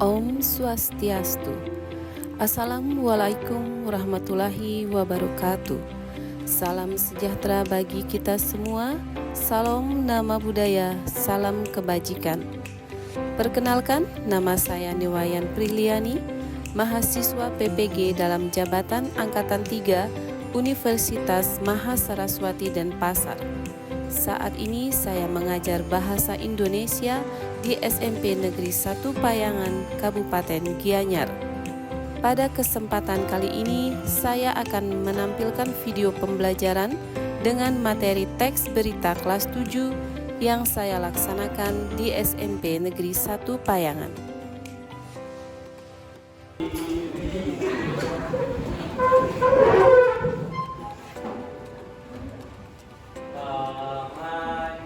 Om Swastiastu. Assalamualaikum warahmatullahi wabarakatuh. Salam sejahtera bagi kita semua. Salam nama budaya, salam kebajikan. Perkenalkan, nama saya Newayan Priliani, mahasiswa PPG dalam Jabatan Angkatan 3 Universitas Mahasaraswati Denpasar. Saat ini saya mengajar bahasa Indonesia di SMP Negeri 1 Payangan, Kabupaten Gianyar. Pada kesempatan kali ini, saya akan menampilkan video pembelajaran dengan materi teks berita kelas 7 yang saya laksanakan di SMP Negeri 1 Payangan.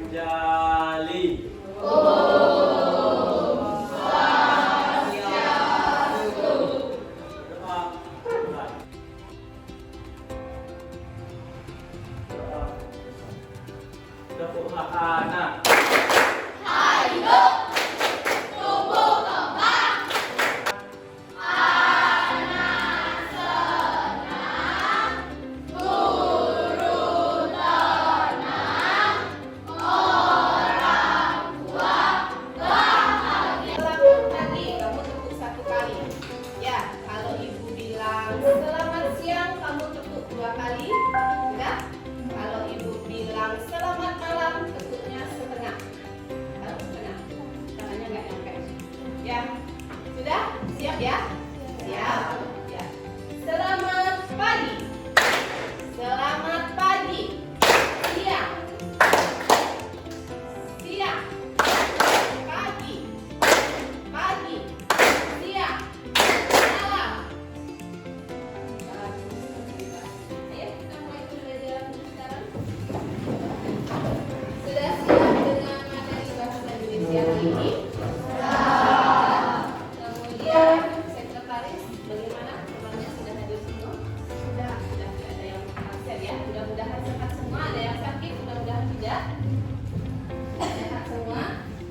Anjali. Anak. Selamat siang, kamu tepuk 2 kali. Sudah? Kalau ibu bilang selamat malam, tepuknya setengah. Kalau setengah, tangannya nggak nyampe. Ya, sudah? Siap ya? Siap. Ya. Selamat pagi. Selamat pagi. Siang. Siang. Pagi. Pagi. Siang. Malam. Ayo kita mulai pembelajaran sekarang. Sudah siap dengan materi bahasa Indonesia hari ini? Kemudian sekretaris bagaimana? Temannya sudah hadir semua? Sudah tidak ada yang absen ya. Mudah-mudahan sehat semua. Ada yang sakit? Mudah-mudahan tidak. Sehat semua.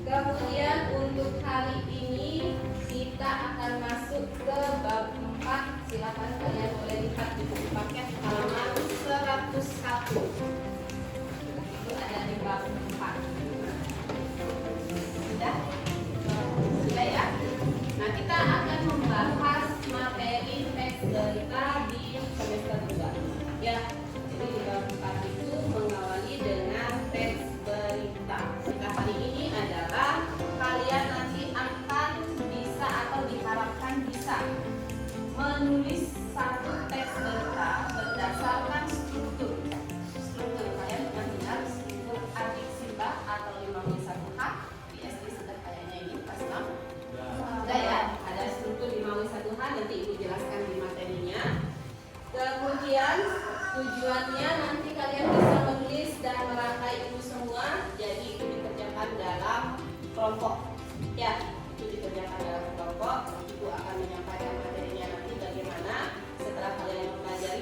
Kemudian untuk hari ini kita akan masuk ke bab 4. Silakan kalian boleh lihat di buku paket halaman 101. Itu ada di bab 4. Sudah? Sudah ya? Nah, kita akan membahas materi teks berita di semester 2. Ya, jadi di bab 4 itu mengawali dengan teks berita. Kita hari ini adalah kalian nanti akan bisa atau diharapkan bisa menulis satu teks berita berdasarkan struktur. Struktur kalian pernah dengar struktur adik Simba atau 5W1H di SD sudah kayaknya ini pas 6. Sudah ya, ada struktur 5W1H, nanti ibu jelaskan di materinya. Kemudian tujuannya nanti kalian bisa menulis dan merangkai itu semua, jadi itu dikerjakan dalam kelompok. Ya, itu dikerjakan dalam kelompok. Ibu akan menyampaikan materinya nanti bagaimana setelah kalian mempelajari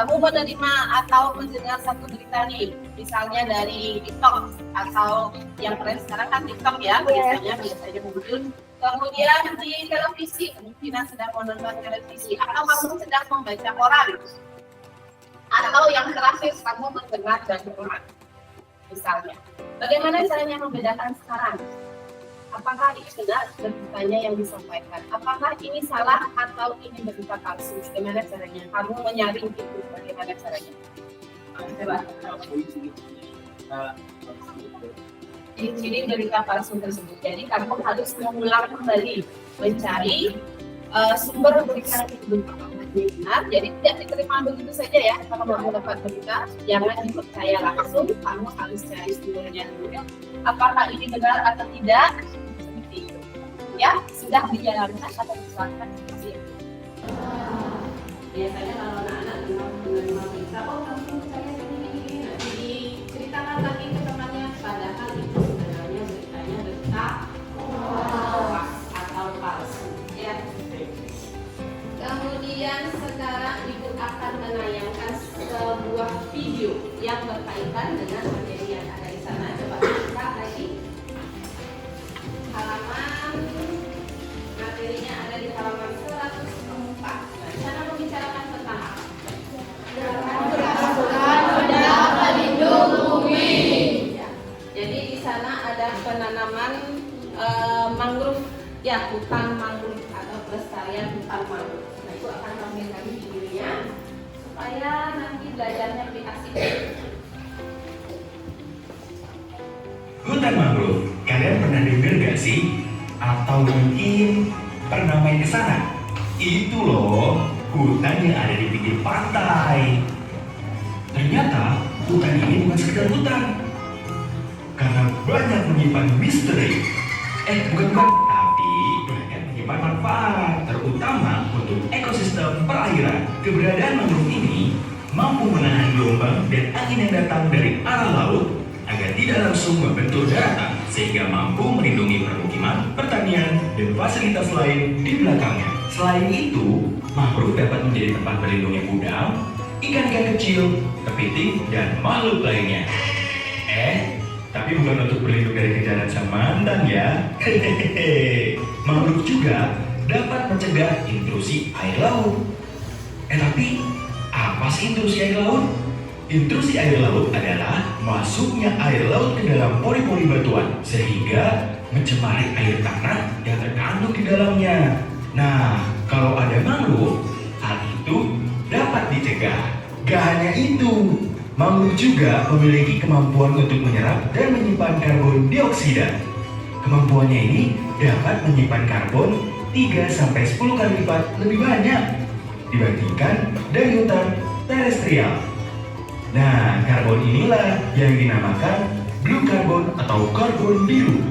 Kamu menerima atau mendengar satu berita nih, misalnya dari TikTok atau yang keren sekarang kan TikTok ya, biasanya muncul. Kemudian di televisi, mungkin sedang menonton televisi, atau kamu sedang membaca koran, atau yang terakhir kamu mendengar dari koran, misalnya. Bagaimana caranya membedakan sekarang? Apakah ini benar beritanya yang disampaikan? Apakah ini salah atau ini berita palsu? Bagaimana caranya? Kamu menyaring itu, bagaimana caranya? Coba. Ciri berita palsu tersebut. Jadi kamu harus mengulang kembali, mencari sumber berita itu benar. Jadi tidak diterima begitu saja ya. Kalau kamu dapat berita, jangan dipercaya langsung. Kamu harus cari sumbernya dulu. Apakah ini benar atau tidak? Ya, sudah dijalankan atau dilakukan biasanya kalau anak-anak menerima berita, oh kamu percaya ini, nanti diceritakan lagi ke temannya, padahal itu sebenarnya beritanya berita hoax atau palsu ya. Kemudian sekarang ibu akan menayangkan sebuah video yang berkaitan dengan materi yang ada di sana. Coba kita lagi halaman, materinya ada di halaman 104. Nah, di sana membicarakan tentang apa? Pelindung bumi. Ya. Jadi di sana ada penanaman mangrove, ya hutan mangrove atau pelestarian hutan mangrove. Nah itu akan tampilkan videonya supaya nanti belajarnya lebih asik. Hutan mangrove, kalian pernah dengar gak sih? Atau mungkin pernah main ke sana? Itu loh, hutan yang ada di pinggir pantai. Ternyata hutan ini bukan sekedar hutan, karena banyak menyimpan misteri. Bukan, tapi banyak menyimpan manfaat, terutama untuk ekosistem perairan. Keberadaan mangrove ini mampu menahan gelombang dan angin yang datang dari arah laut agar tidak langsung membentur daratan, sehingga mampu melindungi permukiman, pertanian, dan fasilitas lain di belakangnya. Selain itu, mangrove dapat menjadi tempat berlindungnya udang, ikan-ikan kecil, kepiting, dan makhluk lainnya. Tapi bukan untuk berlindung dari kejaran sang mantan ya. Mangrove juga dapat mencegah intrusi air laut. Tapi apa sih intrusi air laut? Intrusi air laut adalah masuknya air laut ke dalam pori-pori batuan sehingga mencemari air tanah yang terkandung di dalamnya. Nah, kalau ada mangrove, hal itu dapat dicegah. Gak hanya itu, mangrove juga memiliki kemampuan untuk menyerap dan menyimpan karbon dioksida. Kemampuannya ini dapat menyimpan karbon 3-10 kali lipat lebih banyak dibandingkan dari hutan terestrial. Nah, karbon inilah yang dinamakan blue carbon atau karbon biru.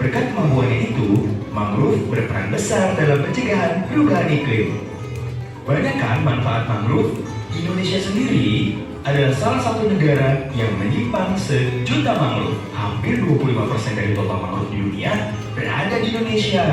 Berkat kemampuannya itu, mangrove berperan besar dalam pencegahan perubahan iklim. Banyak kan manfaat mangrove? Indonesia sendiri adalah salah satu negara yang menyimpan sejuta mangrove. Hampir 25% dari total mangrove di dunia berada di Indonesia.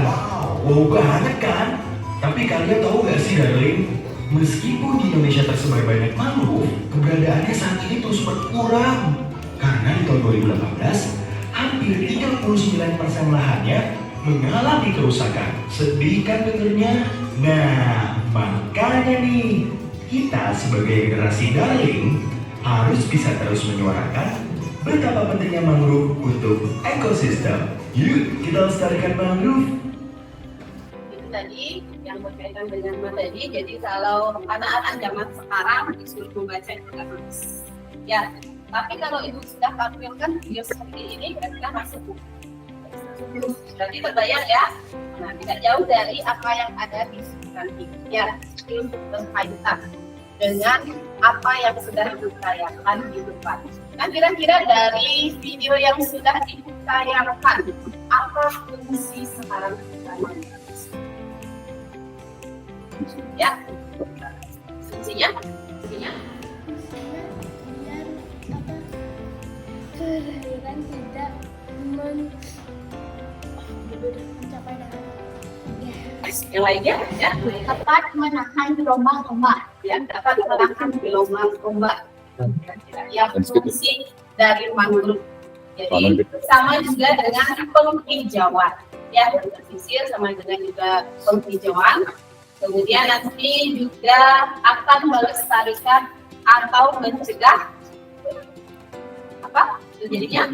Wow banget kan? Tapi kalian tahu gak sih darling? Meskipun di Indonesia tersebar banyak mangrove, keberadaannya saat ini terus berkurang. Karena di tahun 2018, hampir 39% lahannya mengalami kerusakan. Sedih kan dengernya? Nah, makanya nih, kita sebagai generasi darling harus bisa terus menyuarakan betapa pentingnya mangrove untuk ekosistem. Yuk, kita lestarikan mangrove. Itu tadi yang berkaitan dengan materi. Jadi kalau anak-anak zaman sekarang disuruh membaca itu kan harus. Ya, tapi kalau ibu sudah tampilkan video seperti ini, berarti kan masuk. Jadi terbayang ya. Nah, tidak jauh dari apa yang ada di sekitar ini. Ya, itu berkaitan dengan apa yang sudah ditayangkan di depan. Nah, kira-kira dari video yang sudah ditayangkan, apa fungsi sekarang kita? Ya, fungsinya? biar kehadiran tidak mencapai daratan. Yang lainnya ya. Dapat menahan gelombang ombak. Ya, dapat menahan gelombang ombak. Yang fungsi dari mangrove. Jadi sama juga dengan penghijauan. Ya, pesisir sama dengan juga penghijauan. Kemudian nanti juga akan melestarikan atau mencegah apa terjadinya?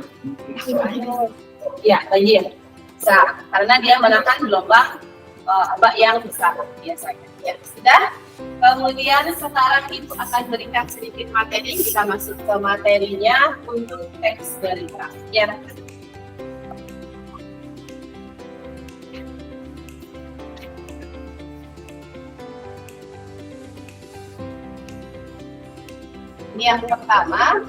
Ya, banjir. Bisa, karena dia menahan gelombang ombak yang besar biasanya. Ya, sudah. Kemudian sekarang Ibu akan berikan sedikit materi, kita masuk ke materinya untuk teks berita. Ya. Ini yang pertama.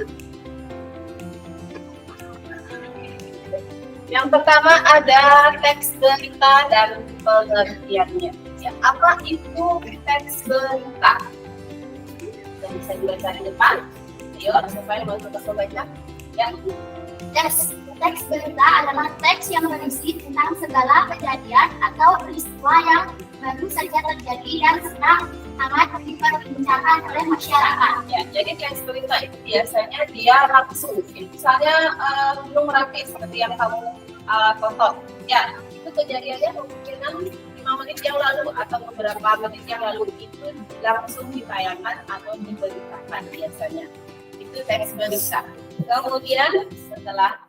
Yang pertama ada teks berita dan pengertiannya. Ya, apa itu teks berita? Dan bisa dibaca di depan. Ayo, siapa yang mau coba baca? Ya. Teks berita adalah teks yang berisi tentang segala kejadian atau peristiwa yang baru saja terjadi dan sedang sangat diperbincangkan oleh masyarakat. Ya, jadi teks berita itu biasanya dia langsung, misalnya gunung Merapi seperti yang kamu tonton. Ya, itu kejadiannya kemungkinan 5 menit yang lalu atau beberapa menit yang lalu itu langsung ditayangkan atau diberitakan biasanya. Itu teks berita. Kemudian setelah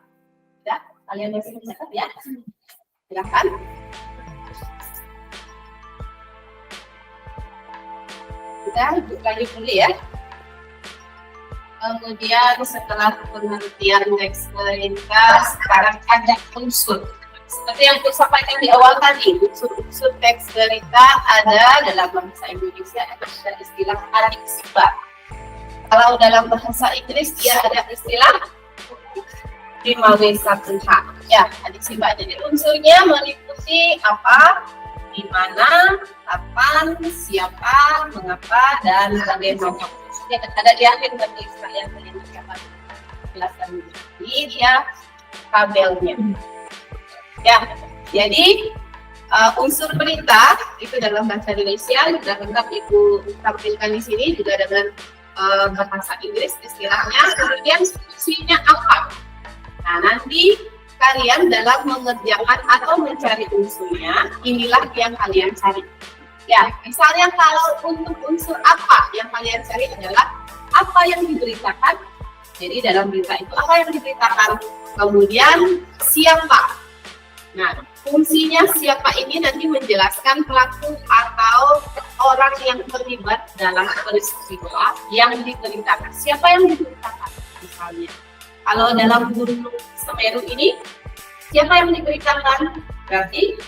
ya, kalian masih bisa ya, silakan. Kita lanjut dulu ya. Kemudian setelah pengertian teks berita, sekarang ada unsur. Seperti yang saya sampaikan di awal tadi, unsur teks berita ada dalam bahasa Indonesia ada istilah adiksiba. Kalau dalam bahasa Inggris dia ada istilah 5W1H. Ya, adiksiba. Jadi unsurnya meliputi apa, di mana, kapan, siapa, mengapa, dan bagaimana. Ya, ada di akhir nanti saya akan jelaskan dulu. Ini dia tabelnya. Ya, jadi unsur berita itu dalam bahasa Indonesia sudah lengkap Ibu tampilkan di sini juga dengan bahasa Inggris istilahnya. Kemudian fungsinya apa? Nah, nanti kalian dalam mengerjakan atau mencari unsurnya, inilah yang kalian cari. Ya, misalnya kalau untuk unsur apa yang kalian cari adalah apa yang diberitakan. Jadi dalam berita itu apa yang diberitakan. Kemudian siapa. Nah, fungsinya siapa ini nanti menjelaskan pelaku atau orang yang terlibat dalam peristiwa yang diberitakan. Siapa yang diberitakan misalnya. Kalau dalam Gunung Semeru ini, siapa yang diberitakan? Berarti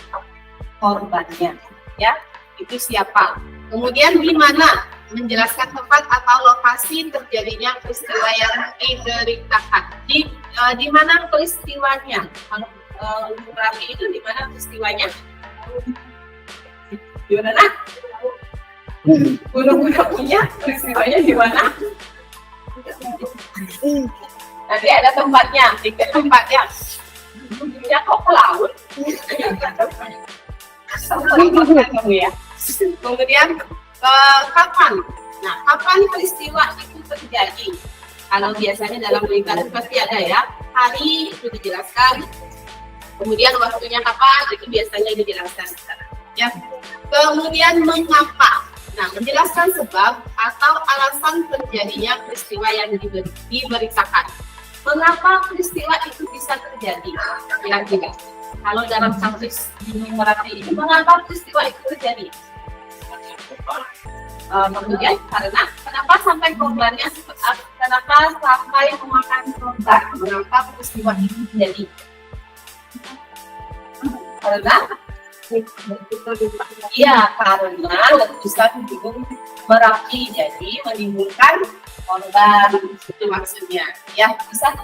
korbannya. Ya. Itu siapa. Kemudian di mana menjelaskan tempat atau lokasi terjadinya peristiwa yang diberitakan. Di mana peristiwanya? Kalau untuk Merapi itu di mana peristiwanya? Di mana? Gunung Merapinya peristiwanya di mana? Nanti ada tempatnya, di tempatnya. Ya kok ke laut? Ya. Kemudian kapan? Nah, kapan peristiwa itu terjadi? Kalau biasanya dalam berita itu pasti ada ya, hari itu dijelaskan. Kemudian waktunya kapan? Itu biasanya dijelaskan. Ya. Kemudian mengapa? Nah, menjelaskan sebab atau alasan terjadinya peristiwa yang diberitakan. Mengapa peristiwa itu bisa terjadi? Kira-kira. Kalau dalam kasus di Merapi ini, mengapa peristiwa itu terjadi? Kemudian karena kenapa sampai korbannya, kenapa sampai memakan korban, mengapa peristiwa itu terjadi? Karena karena letusan gunung Merapi jadi menimbulkan korban, itu maksudnya. Ya, bisa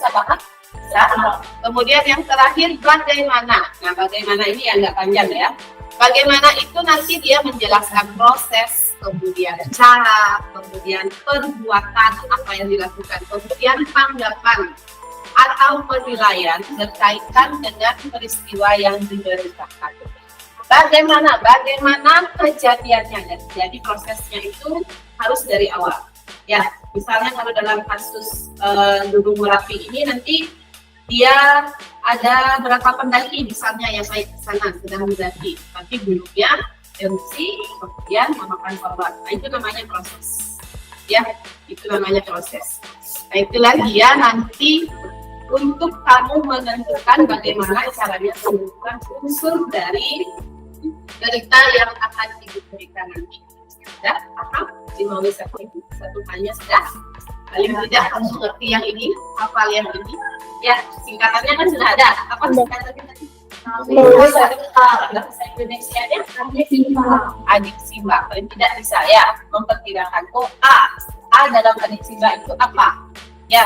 paham? Bisa. Kemudian yang terakhir bagaimana? Nah, bagaimana ini yang nggak panjang ya. Bagaimana itu nanti dia menjelaskan proses, kemudian cara, kemudian perbuatan apa yang dilakukan, kemudian tanggapan atau penilaian berkaitan dengan peristiwa yang diberitakan. Bagaimana kejadiannya? Jadi prosesnya itu harus dari awal. Ya, misalnya kalau dalam kasus Gunung Merapi ini nanti dia ada berapa pendaki misalnya yang naik ke sana sedang mendaki, tapi gunungnya erupsi kemudian memakan korban. Nah, itu namanya proses. Ya, itu namanya proses. Nah, itulah dia nanti untuk kamu menentukan bagaimana caranya menentukan unsur dari berita yang akan diberikan nanti. Sudah paham? Dimau satu hanya sudah. Paling tidak kamu ngerti yang ini, hafal yang ini. Ya, singkatannya kan sudah ada. Apa singkatannya tadi? Bahasa Indonesia-nya adik Simba. Paling tidak bisa ya memperkirakan. Oh, A dalam adik Simba itu apa? Ya,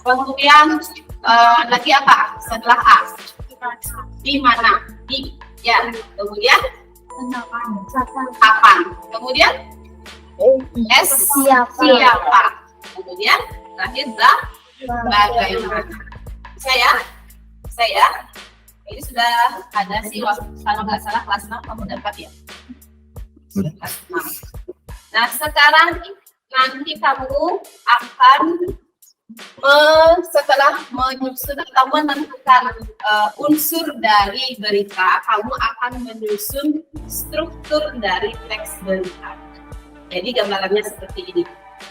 kemudian lagi apa? Setelah A, di mana? Di. Ya, kemudian kapan? Kemudian S siapa? Kemudian terakhir bagaimana? Saya ini sudah ada sih, kalau nggak salah kelas 6 kamu dapat ya. Kelas 6. Nah, sekarang nanti kamu akan setelah menyusun atau menentukan unsur dari berita, kamu akan menyusun struktur dari teks berita. Jadi gambarannya seperti ini.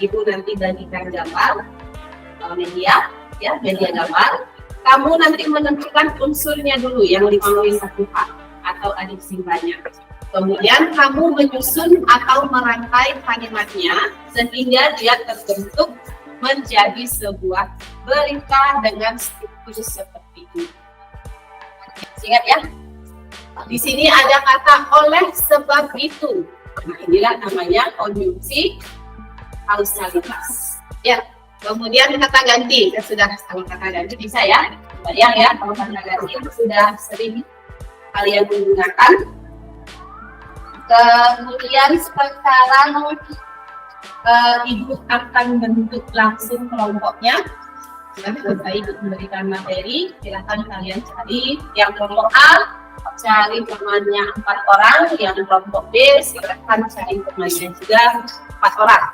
Ibu nanti bagikan gambar media gambar. Kamu nanti menentukan unsurnya dulu yang dimaui satu hak atau adik simbanya. Kemudian kamu menyusun atau merangkai kalimatnya sehingga dia terbentuk menjadi sebuah berita dengan struktur seperti ini. Ingat ya, di sini ada kata oleh sebab itu. Nah, inilah namanya konjungsi kausalitas. Ya, kemudian kata ganti. Sudah tahu kata ganti bisa ya? Bayang ya, kalau kata ganti sudah sering kalian menggunakan. Kemudian sekarang Ibu akan bentuk langsung kelompoknya. Setelah Ibu memberikan materi, silakan kalian cari yang kelompok A, cari temannya 4 orang, yang kelompok B, silakan cari temannya juga 4 orang.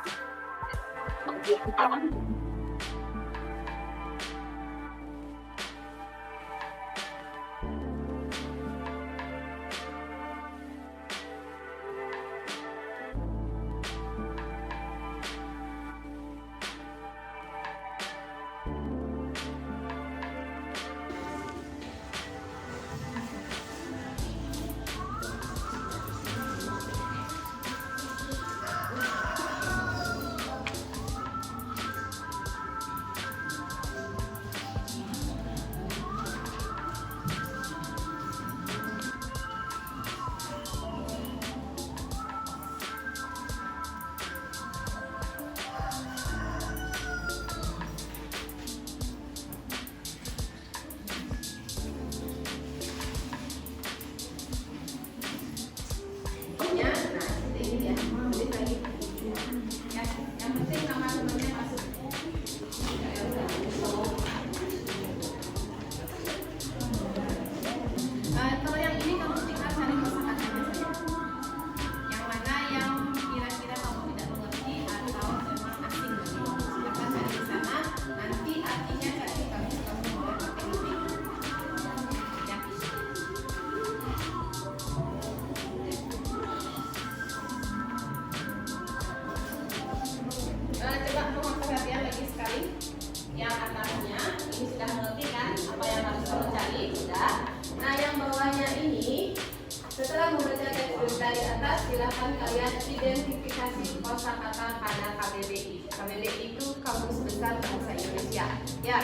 Silakan kalian identifikasi kosakata pada KBBI. KBBI itu Kamus Besar Bahasa Indonesia. Ya,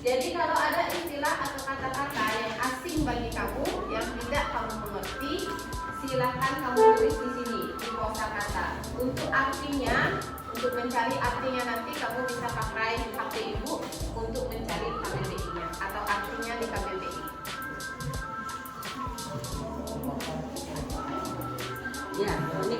jadi kalau ada istilah atau kata-kata yang asing bagi kamu, yang tidak kamu mengerti, silakan kamu tulis di sini di kosakata. Untuk artinya, untuk mencari artinya nanti kamu bisa pakai HP Ibu untuk mencari KBBI-nya atau artinya di KBBI. Ya, ini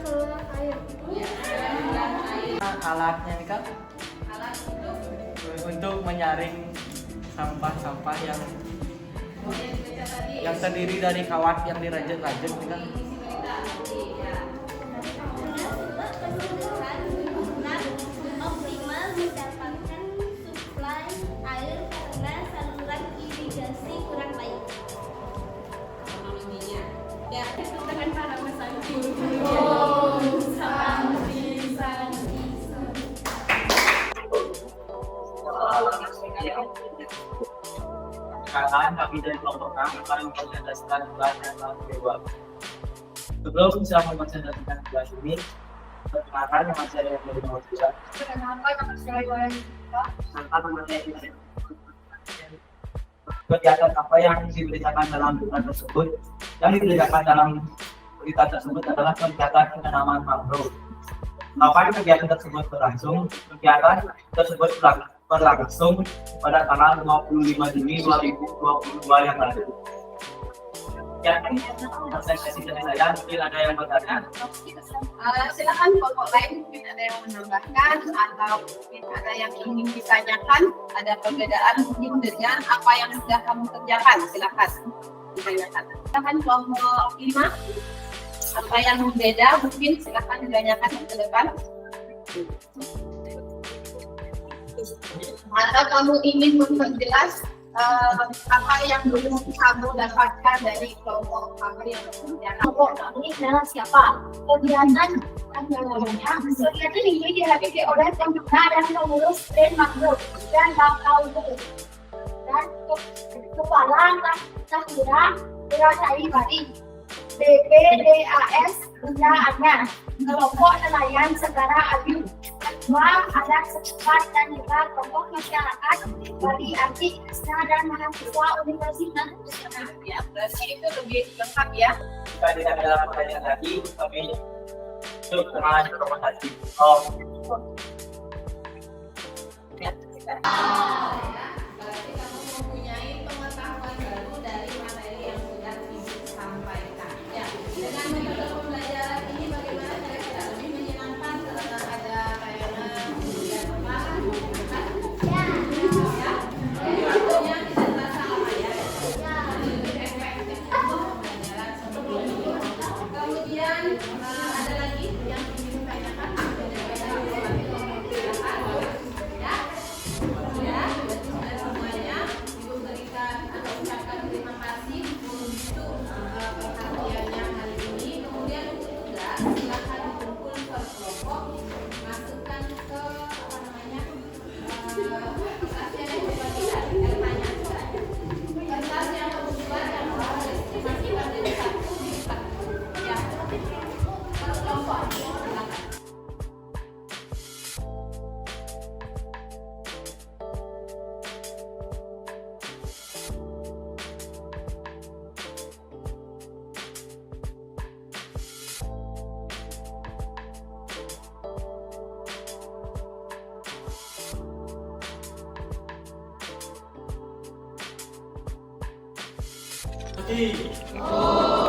saluran air. Ya, saluran air. Alatnya nih kak Alat untuk menyaring sampah-sampah yang dibaca tadi. terdiri dari kawat yang dirajut-rajut nih kak. Isi berita tadi ya. Keseluruhan lingkungan optimal mendapatkan suplai air karena saluran irigasi kurang baik. Teknologinya. Ya, dengan para pesanti. Sekarang kami dari kelompok kami akan mempresentasikan kelas yang kedua. Sebelum bisa mempresentasikan kelas ini, perkenalkan nama saya yang dari nomor 3. Kenapa nama saya Wayan juga? Serta nomor saya ini. Kegiatan apa yang diberitakan dalam berita tersebut? Yang diberitakan dalam berita tersebut adalah kegiatan penanaman mangrove. Kapan kegiatan tersebut berlangsung? Kegiatan tersebut berlangsung pada tanggal 25 Juni 2022 yang lalu. Ya, presentasi dari saya mungkin ada yang bertanya. Silakan kelompok lain mungkin ada yang menambahkan atau mungkin ada yang ingin ditanyakan, ada perbedaan mungkin dengan apa yang sudah kamu kerjakan, silakan ditanyakan. Silakan kelompok 5, apa yang berbeda mungkin silakan ditanyakan ke depan. Atau kamu ingin memperjelas apa yang belum kamu dapatkan dari kelompok kamu yang kerjakan. Kelompok kami adalah siapa? Kegiatan antaranya kegiatan ini dihadiri oleh pengguna dan pengurus brand mangrove dan bakal dan kepala tahura Berasai Bali BPDAS Bundaannya kelompok nelayan Segara Ayu. Kedua, anak setempat dan juga kelompok masyarakat Bali Arti Krisna dan mahasiswa Universitas Udayana. Ya, berarti itu lebih lengkap ya. Jika tidak ada pertanyaan lagi, kami cukup dengan informasi. Berarti kamu mempunyai pengetahuan baru dari materi yang sudah disampaikan. Ya, dengan metode pembelajaran ini bagaimana cara kita lebih menyenangkan karena ada tayangan dan apa? Ya. Waktunya tidak terasa lama ya. Lebih efektif pembelajaran seperti ini. Kemudian ada lagi yang ingin ditanyakan? Ya, sudah semuanya. Ibu berikan atau ucapkan terima kasih untuk perhatiannya hari ini. Kemudian untuk tugas silakan dikumpul per kelompok, masukkan ke apa namanya kertas yang dibagikan, kertas yang terbuat yang harus dimasukkan dari satu di satu. Ya, per kelompok. Silakan. Oke.